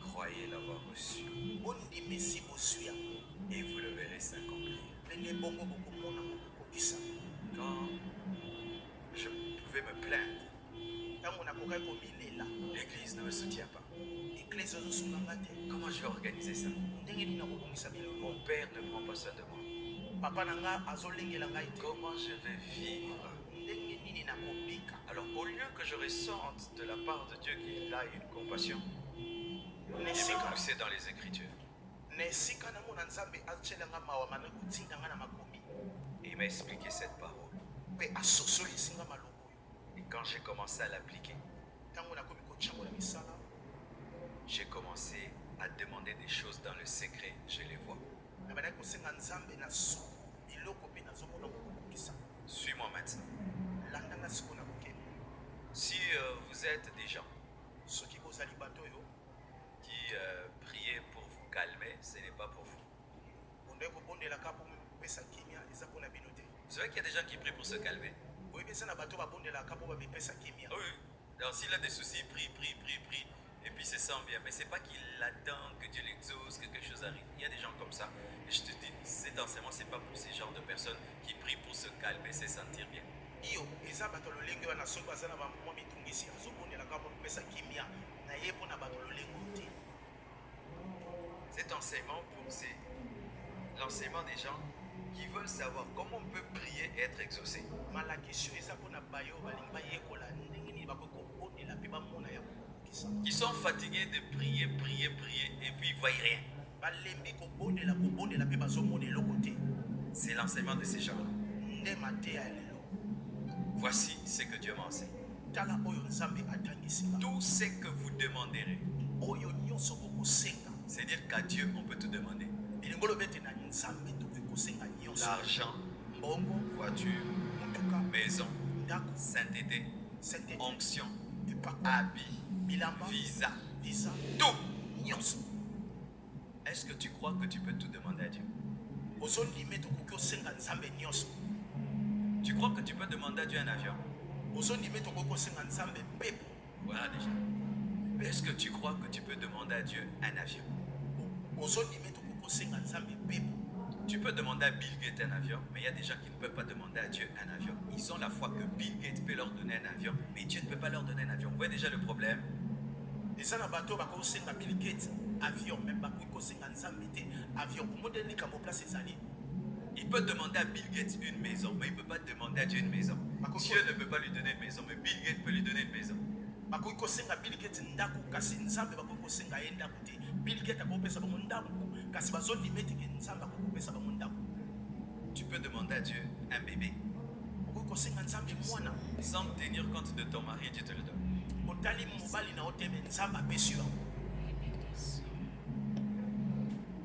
Croyez l'avoir reçu. Et vous le verrez s'accomplir. Quand je pouvais me plaindre, l'église ne me soutient pas. Comment je vais organiser ça? Mon père ne prend pas soin de moi. Comment je vais vivre? Alors au lieu que je ressente de la part de Dieu qu'il a une compassion, il me poussait dans les Écritures. Et il m'a expliqué cette parole. Et quand j'ai commencé à l'appliquer, j'ai commencé à demander des choses dans le secret, je les vois. Suis-moi maintenant. Si vous êtes des gens qui priez pour vous calmer, ce n'est pas pour vous. Vous savez qu'il y a des gens qui prient pour se calmer. Oui. Alors s'il a des soucis, prie. Et puis se sent bien. Mais c'est pas qu'il attend que Dieu l'exauce, que quelque chose arrive. Il y a des gens comme ça. Et je te dis, cet enseignement, c'est pas pour ces genres de personnes qui prient pour se calmer, se sentir bien. Cet enseignement, c'est l'enseignement des gens qui veulent savoir comment on peut prier et être exaucé. Qui sont fatigués de prier, et puis ils ne voient rien. C'est l'enseignement de ces gens-là. Voici ce que Dieu m'a enseigné. Tout ce que vous demanderez, c'est-à-dire qu'à Dieu on peut tout demander. L'argent, voiture, maison, sainteté, onction, habit, visa, tout. Est-ce que tu crois que tu peux tout demander à Dieu? Tu crois que tu peux demander à Dieu un avion? Voilà déjà. Est-ce que tu crois que tu peux demander à Dieu un avion? Tu peux demander à Bill Gates un avion, mais il y a des gens qui ne peuvent pas demander à Dieu un avion. Ils ont la foi que Bill Gates peut leur donner un avion, mais Dieu ne peut pas leur donner un avion. Vous voyez déjà le problème? Il peut demander à Bill Gates une maison, mais il ne peut pas demander à Dieu une maison. Dieu ne peut pas lui donner une maison, mais Bill Gates peut lui donner une maison. Tu peux demander à Dieu un bébé. Sans tenir compte de ton mari, Dieu te le donne.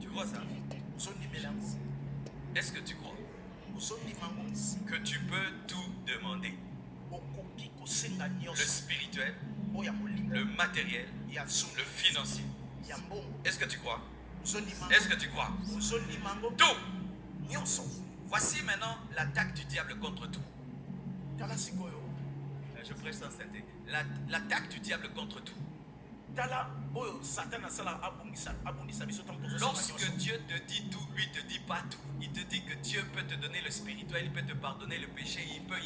Tu crois ça? Est-ce que tu crois que tu peux tout demander? Le spirituel, le matériel, le financier. Est-ce que tu crois? Est-ce que tu crois? Tout. Voici maintenant l'attaque du diable contre tout. Je prêche sans sainteté. L'attaque du diable contre tout. Lorsque Dieu te dit tout, lui te dit pas tout. Il te dit que Dieu peut te donner le spirituel, il peut te pardonner le péché, il peut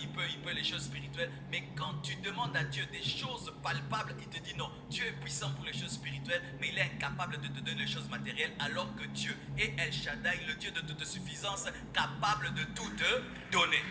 les choses spirituelles. Mais quand tu demandes à Dieu des choses palpables, il te dit non. Dieu est puissant pour les choses spirituelles, mais il est incapable de te donner les choses matérielles, alors que Dieu est El Shaddai, le Dieu de toute suffisance, capable de tout te donner.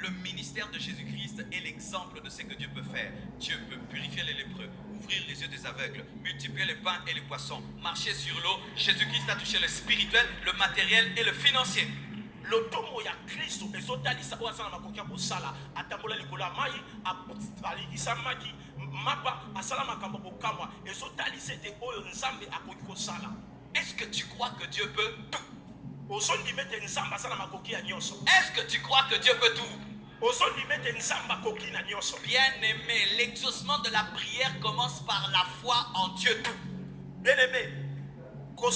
Le ministère de Jésus-Christ est l'exemple de ce que Dieu peut faire. Dieu peut purifier les lépreux, ouvrir les yeux des aveugles, multiplier les pains et les poissons, marcher sur l'eau. Jésus-Christ a touché le spirituel, le matériel et le financier. Lotomo ya Kristo ezotalisa oyo asala makoki kosala atambola likolo ya mai alikisa maki mapa asala makambo kokamwa ezotalisa ete oyo nzambe akoki kosala. Est-ce que tu crois que Dieu peut tout? Est-ce que tu crois que Dieu peut tout? Bien-aimé, l'exaucement de la prière commence par la foi en Dieu tout. Bien-aimé, quand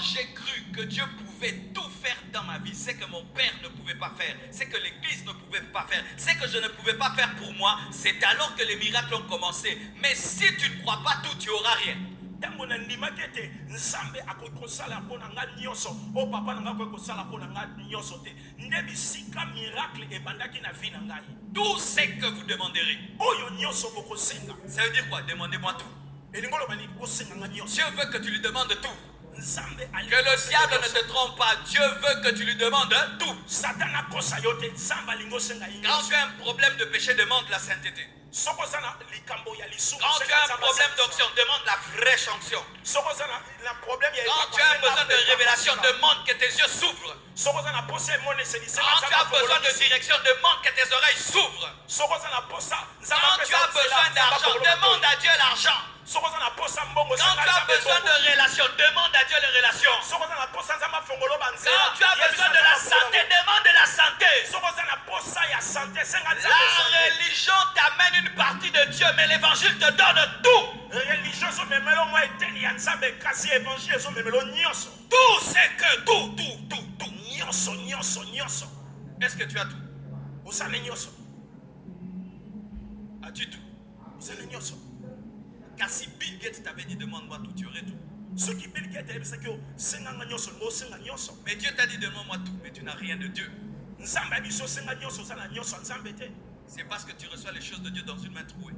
j'ai cru que Dieu pouvait tout faire dans ma vie, c'est que mon père ne pouvait pas faire, c'est que l'église ne pouvait pas faire, c'est que je ne pouvais pas faire pour moi, c'est alors que les miracles ont commencé. Mais si tu ne crois pas tout, tu n'auras rien. Tout ce que vous demanderez. Ça veut dire quoi? Demandez-moi tout. Dieu veut que tu lui demandes tout. Que le diable ne te trompe pas. Dieu veut que tu lui demandes tout. Quand tu as un problème de péché, demande la sainteté. Quand tu as un problème d'onction, demande la fraîche onction. Quand tu as besoin de révélation, demande que tes yeux s'ouvrent. Quand tu as besoin de direction, demande que tes oreilles s'ouvrent. Quand tu as besoin d'argent, demande à Dieu l'argent. Quand tu as besoin de relations, demande à Dieu les relations. Quand tu as besoin de la santé, demande de la santé. La religion t'amène une partie de Dieu, mais l'évangile te donne tout. Tout, c'est que tout. Est-ce que tu as tout? As-tu tout? Car si Bill Gates t'avait dit demande-moi tout, tu aurais tout. Mais Dieu t'a dit demande-moi tout, mais tu n'as rien de Dieu. C'est parce que tu reçois les choses de Dieu dans une main trouée.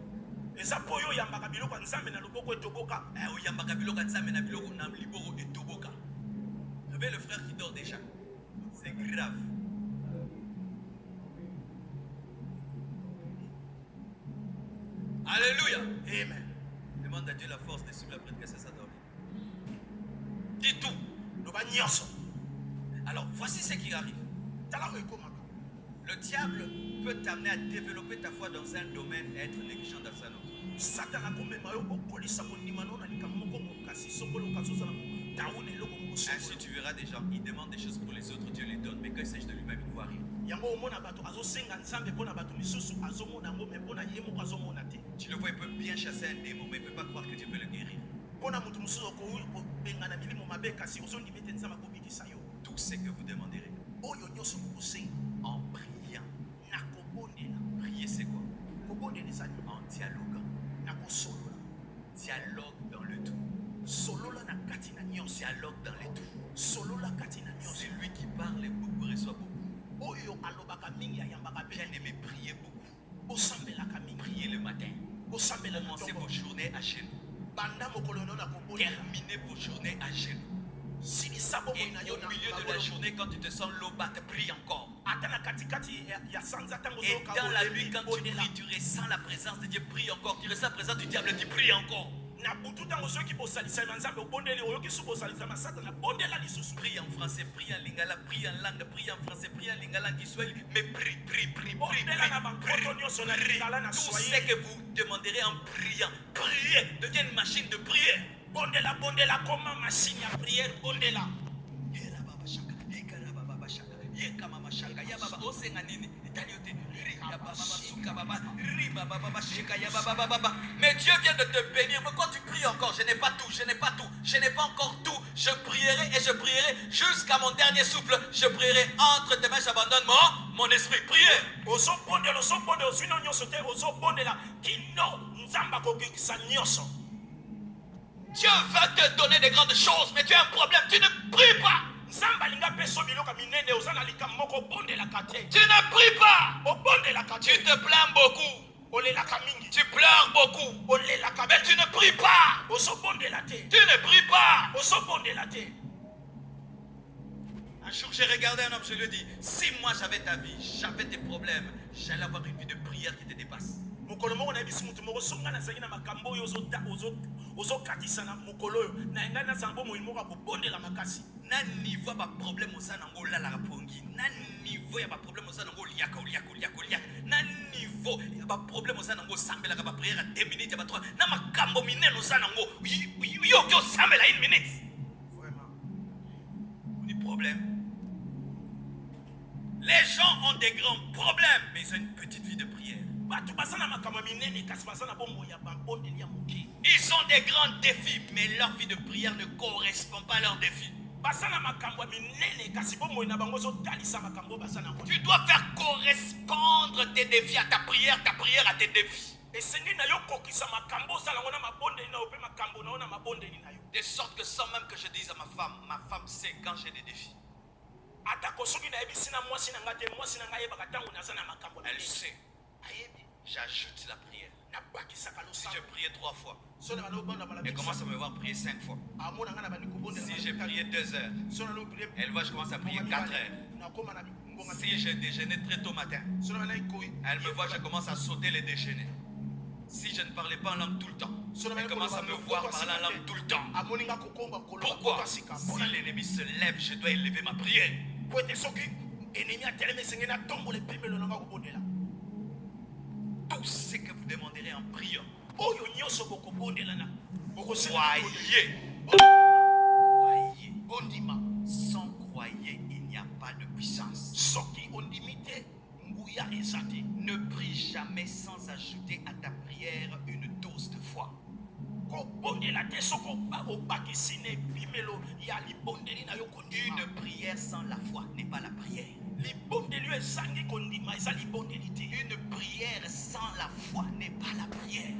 Réveille le frère qui dort déjà. C'est grave. Alléluia. Amen. Demande à Dieu la force de suivre la prédication de sa dormir. Dis tout. Alors, voici ce qui arrive. Le diable peut t'amener à développer ta foi dans un domaine et être négligent dans un autre. Ainsi tu verras des gens, ils demandent des choses pour les autres, Dieu les donne, mais quand il s'agit de lui-même, il ne voit rien. Tu le vois, il peut bien chasser un démon, mais il ne peut pas croire que Dieu peut le guérir. Tout ce que vous demanderez en priant. Prier, c'est quoi? En dialoguant. Dialogue dans le tout. Dialogue dans les tout. C'est lui qui parle et beaucoup reçoit beaucoup. Bien aimé, priez beaucoup. Priez le matin. Commencez vos journées à genoux. Terminez vos journées à genoux. Et au milieu de la journée, quand tu te sens low bas, prie encore. Et dans la nuit, quand tu pries, tu ressens la présence de Dieu, prie encore. Tu ressens la présence du diable, tu pries encore. Prie en français, prie en lingala, prie en langue, prie en français, prie en lingala, Kiswahili, mais prie. Tout ce que vous demanderez en priant, priez, deviens une machine de prière. Bondela comme ma machine à prière, bondela. Mais Dieu vient de te bénir. Pourquoi tu pries encore? Je n'ai pas tout, je n'ai pas encore tout. Je prierai et je prierai jusqu'à mon dernier souffle. Je prierai entre tes mains, j'abandonne mon esprit. Priez. Dieu veut te donner des grandes choses, mais tu as un problème, tu ne pries pas. Tu ne pries pas. Tu te plains beaucoup. Tu pleures beaucoup. Mais tu ne pries pas. Tu ne pries pas. Un jour j'ai regardé un homme, je lui ai dit, si moi j'avais ta vie, j'avais tes problèmes, j'allais avoir une vie de prière qui te dépasse. Na niveau ba problème au sanango la la pongi. Na niveau ya ba problème au sanango liaka. Na niveau ya ba problème au sanango sambela ka ba prière à 2 minutes ya ba 3. Na makambo mineno sanango yo sambela 1 minute. Vraiment. On a problème. gens ont des grands problèmes, mais ils ont une petite vie de prière. Ils ont des grands défis, mais leur vie de prière ne correspond pas à leurs défis. Tu dois faire correspondre tes défis à ta prière à tes défis. De sorte que sans même que je dise à ma femme sait quand j'ai des défis. Elle sait. J'ajoute la prière. Si je priais 3 fois, elle commence à me voir prier 5 fois. Si j'ai prié 2 heures, elle voit que je commence à prier 4 heures. Si j'ai déjeuné très tôt matin, elle me voit que je commence à sauter les déjeuners. Si je ne parlais pas en langue tout le temps, elle commence à me voir parler en langue tout le temps. Pourquoi? Si l'ennemi se lève, je dois élever ma prière. Tout ce que vous demanderez en priant, croyez. Sans croyer, il n'y a pas de puissance. Ne prie jamais sans ajouter à ta prière une dose de foi. Une prière sans la foi n'est pas la prière. Une prière sans la foi n'est pas la prière.